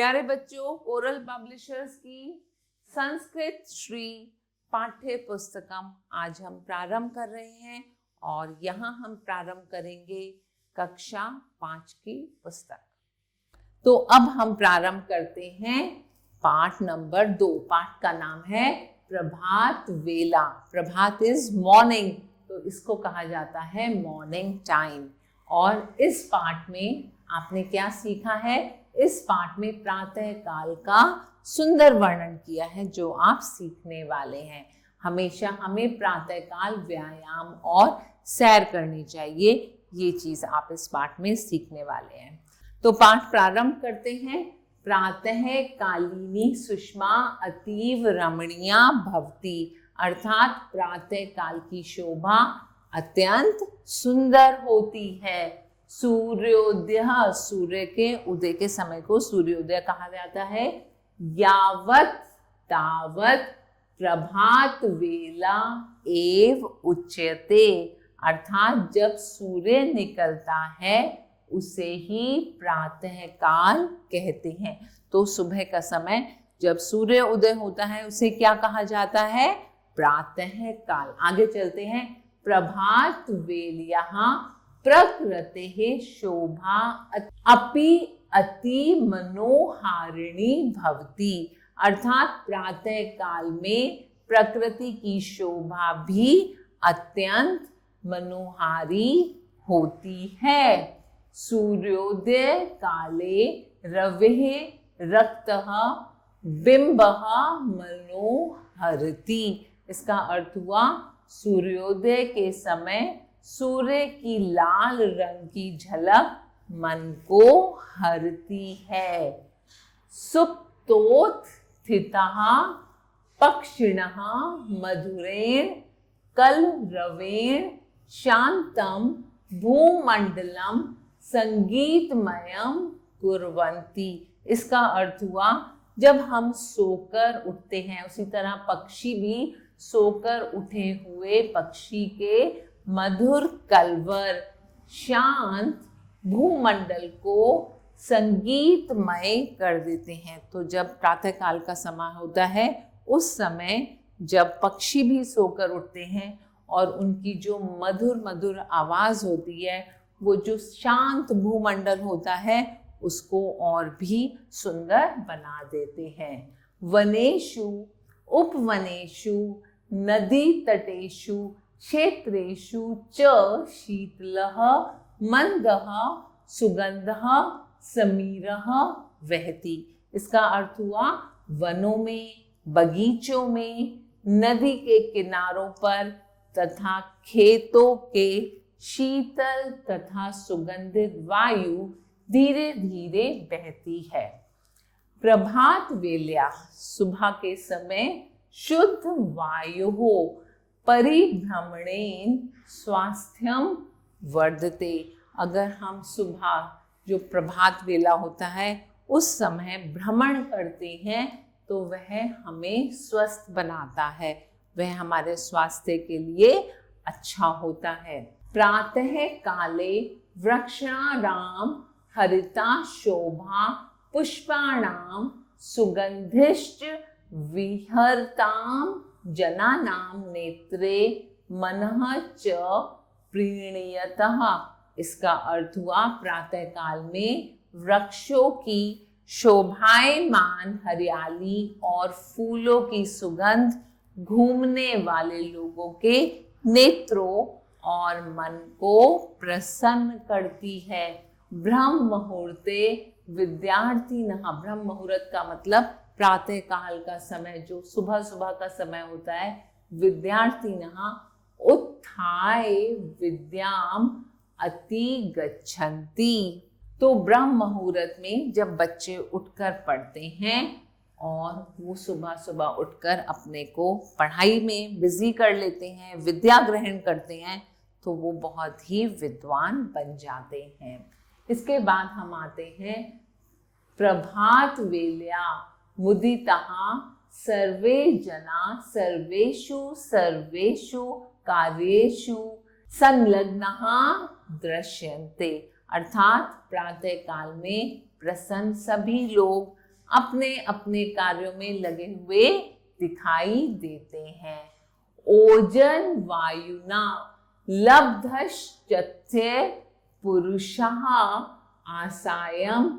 प्यारे बच्चों, coral publishers की संस्कृत श्री पाठ्य पुस्तकम आज हम प्रारंभ कर रहे हैं और यहाँ हम प्रारंभ करेंगे कक्षा 5 की पुस्तक। तो अब हम प्रारंभ करते हैं पाठ नंबर 2। पाठ का नाम है प्रभात वेला। प्रभात इज मॉर्निंग, तो इसको कहा जाता है मॉर्निंग टाइम। और इस पाठ में आपने क्या सीखा है? इस पाठ में प्रातः काल का सुंदर वर्णन किया है जो आप सीखने वाले हैं। हमेशा हमें प्रातः काल व्यायाम और सैर करनी चाहिए, ये चीज आप इस पाठ में सीखने वाले हैं। तो पाठ प्रारंभ करते हैं। प्रातः कालिनी सुषमा अतीव रमणीया भवती, अर्थात प्रातः काल की शोभा अत्यंत सुंदर होती है। सूर्योदय, सूर्य के उदय के समय को सूर्योदय कहा जाता है। यावत तावत प्रभात वेला एव उच्यते, अर्थात जब सूर्य निकलता है उसे ही प्रातः काल कहते हैं। तो सुबह का समय जब सूर्य उदय होता है उसे क्या कहा जाता है? प्रातः काल। आगे चलते हैं। प्रभात वेल्याः प्रकृतेः शोभा अपि अति मनोहारिणी भवति, अर्थात प्रातः काल में प्रकृति की शोभा भी अत्यंत मनोहारी होती है। सूर्योदय काले रवेः रक्तः बिंबः मनोहरति, इसका अर्थ हुआ सूर्योदय के समय सूर्य की लाल रंग की झलक मन को हरती है। सुप्तोत्थितः पक्षिणः मधुरेण कलरवेण शांतम भूमंडलम संगीतमयम कुर्वन्ति, इसका अर्थ हुआ जब हम सोकर उठते हैं उसी तरह पक्षी भी सोकर उठे हुए पक्षी के मधुर कलवर शांत भूमंडल को संगीतमय कर देते हैं। तो जब प्रातः काल का समय होता है उस समय जब पक्षी भी सोकर उठते हैं और उनकी जो मधुर मधुर आवाज होती है, वो जो शांत भूमंडल होता है उसको और भी सुंदर बना देते हैं। वनेषु उपवनेषु नदी तटेषु क्षेत्रेषु च शीतलः मंदः सुगंधः समीरः वहति, इसका अर्थ हुआ वनों में, बगीचों में, नदी के किनारों पर तथा खेतों के शीतल तथा सुगंधित वायु धीरे धीरे बहती है। प्रभात वेल्या, सुबह के समय शुद्ध वायु हो परिभ्रमणेन स्वास्थ्यम वर्धते, अगर हम सुबह जो प्रभात वेला होता है उस समय भ्रमण करते हैं तो वह हमें स्वस्थ बनाता है, वह हमारे स्वास्थ्य के लिए अच्छा होता है। प्रातः काले वृक्षाणां हरिता शोभा पुष्पाणां सुगंधिश्च विहरतां जनानां नेत्रे मनः च प्रीणयतः, इसका अर्थ हुआ प्रातः काल में वृक्षों की शोभायमान हरियाली और फूलों की सुगंध घूमने वाले लोगों के नेत्रों और मन को प्रसन्न करती है। ब्रह्म मुहूर्ते विद्यार्थिनः, ब्रह्म मुहूर्त का मतलब प्रातः काल का समय जो सुबह सुबह का समय होता है। विद्यार्थिनः उत्थाय विद्याम अति गच्छन्ति, तो ब्रह्म मुहूर्त में जब बच्चे उठकर पढ़ते हैं और वो सुबह सुबह उठकर अपने को पढ़ाई में बिजी कर लेते हैं, विद्या ग्रहण करते हैं, तो वो बहुत ही विद्वान बन जाते हैं। इसके बाद हम आते हैं प्रभात वेल्या मुदितः सर्वे जना सर्वेषु सर्वेषु कार्येषु संलग्नः दृश्यन्ते, अर्थात प्रातः काल में प्रसन्न सभी लोग अपने अपने कार्यों में लगे हुए दिखाई देते हैं। ओजन वायुना लब्धश्चत्य पुरुषः आसायं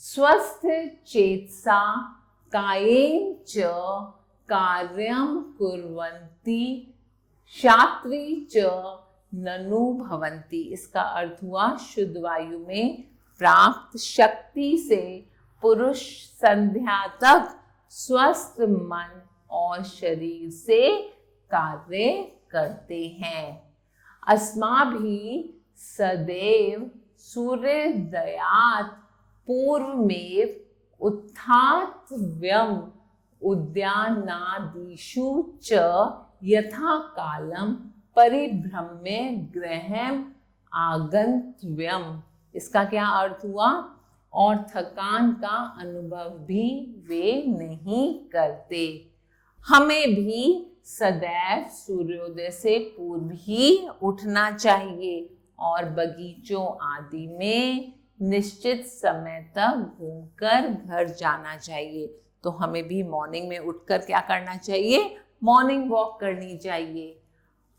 स्वस्थ चेतसा कायेन च कार्यं कुर्वन्ति शास्त्री च ननु भवन्ति। इसका अर्थ हुआ शुद्ध वायु में प्राप्त शक्ति से पुरुष संध्या तक स्वस्थ मन और शरीर से कार्य करते हैं। अस्माभिः सदैव सूर्योदयात् पूर्वमेव उत्थातव्यम् उद्यानादिषु च यथा कालं परिभ्रम्य गृहम् आगन्तव्यम्। इसका क्या अर्थ हुआ? और थकान का अनुभव भी वे नहीं करते। हमें भी सदैव सूर्योदय से पूर्व ही उठना चाहिए और बगीचों आदि में निश्चित समय तक घूमकर घर जाना चाहिए। तो हमें भी मॉर्निंग में उठकर क्या करना चाहिए? मॉर्निंग वॉक करनी चाहिए।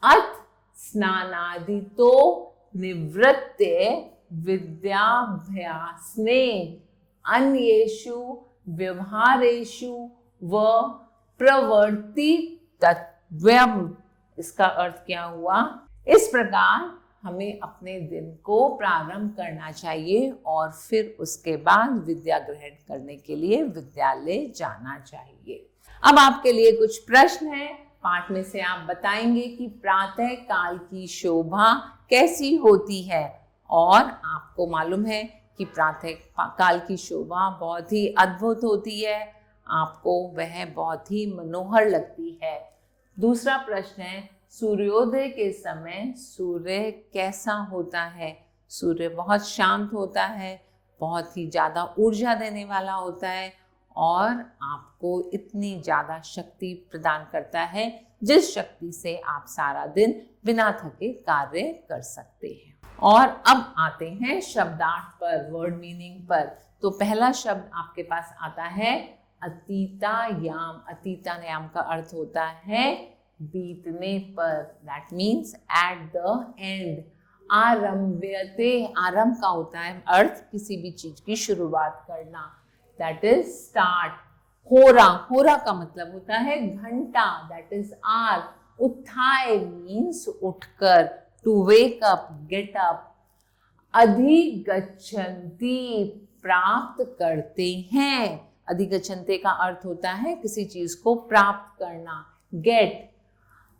अथ स्नानादि तो निवृत्ते विद्याभ्यासने अन्येषु व्यवहारेषु व प्रवर्तितव्यम्। इसका अर्थ क्या हुआ? इस प्रकार हमें अपने दिन को प्रारंभ करना चाहिए और फिर उसके बाद विद्या ग्रहण करने के लिए विद्यालय जाना चाहिए। अब आपके लिए कुछ प्रश्न हैं। पाठ में से आप बताएंगे कि प्रातः काल की शोभा कैसी होती है। और आपको मालूम है कि प्रातः काल की शोभा बहुत ही अद्भुत होती है, आपको वह बहुत ही मनोहर लगती है। दूसरा प्रश्न है, सूर्योदय के समय सूर्य कैसा होता है? सूर्य बहुत शांत होता है, बहुत ही ज़्यादा ऊर्जा देने वाला होता है और आपको इतनी ज़्यादा शक्ति प्रदान करता है जिस शक्ति से आप सारा दिन बिना थके कार्य कर सकते हैं। और अब आते हैं शब्दार्थ पर, वर्ड मीनिंग पर। तो पहला शब्द आपके पास आता है अतीतायाम। अतीतायाम का अर्थ होता है बीतने पर, that means at the end. आरंभ्यते, आरंभ का होता है अर्थ किसी भी चीज की शुरुआत करना, दैट इज स्टार्ट। होरा, होरा का मतलब होता है घंटा, दैट इज आर। उत्थाय मीन्स उठकर, to wake up, get up. अधिगच्छन्ति, प्राप्त करते हैं। अधिगच्छन्ते का अर्थ होता है किसी चीज को प्राप्त करना, गेट।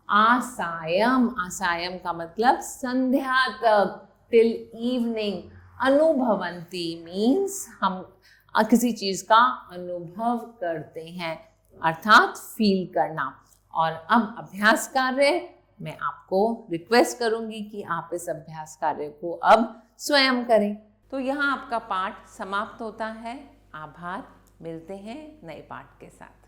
आसायम, आसायम का मतलब संध्या तक, टिल इवनिंग। अनुभवन्ति मीन्स हम किसी चीज का अनुभव करते हैं, अर्थात फील करना। और अब अभ्यास कार्य, मैं आपको रिक्वेस्ट करूंगी कि आप इस अभ्यास कार्य को अब स्वयं करें। तो यहाँ आपका पाठ समाप्त होता है। आभार, मिलते हैं नए पाठ के साथ।